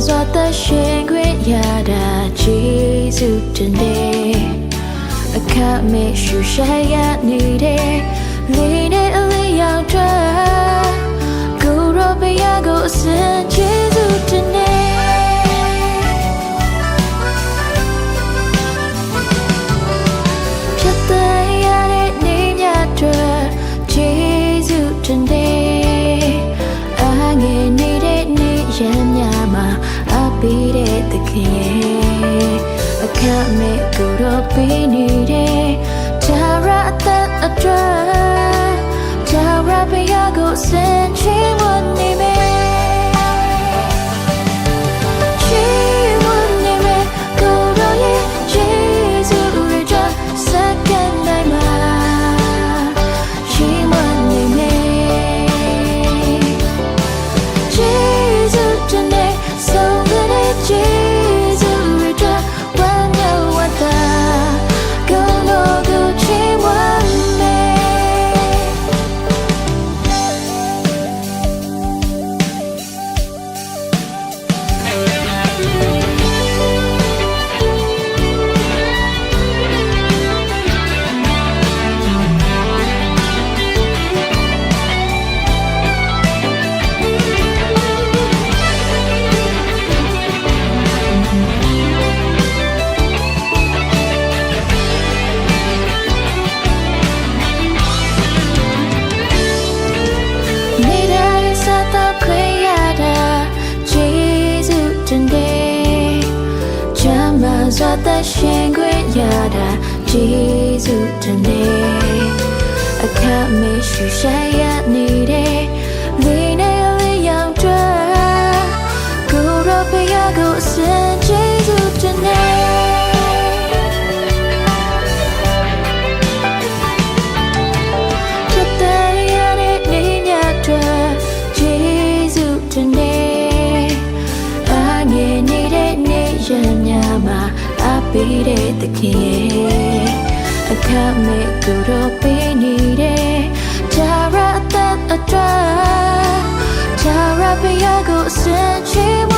စွာသက်ရှင်ခွင့်ရတာကျေးဇူးတင်တယ်အခမဲ့ရှူရှာရနေတဲ့လေးနဲ့အလေးရောက်တဲ့ကိုရောဘယာကိုအစင်ကျေးဇူးတင်တယ်ဖြစ်တဲ့ရတဲ့နေညအတွက်ကျေးဇူးတင်တယ်အငယ်နေတဲ့နေရမ်းများမှာအပီးတဲ့သခင်ရဲ့အခမဲ့ကိုရောပေးနေတဲ့ဒါရအသက်အတွက်ဒါရဘယာကိုစင်ချီးမွမ်းနေမယ်စွာသက်ရှင်ခွင့်ရတာကျေးဇူးတင်တယ်အခမဲ့ရှူရှာရနေတဲ့လေးနဲ့လေးရောက်တဲ့ကိုရောဘယာကိုအစင်ကျေးဇူးတင်တယ်ဖြစ်တဲ့ရတဲ့နေညအတွက်ကျေးဇူးတင်တယ်အငယ်နေတဲ့နေရများမှာပေးတဲ့သခင်ရဲ့အခမဲ့ကိုရောပေးနေတဲ့ဒါရအသက်အတွက်ဒါရဘယာကိုစင်ချီး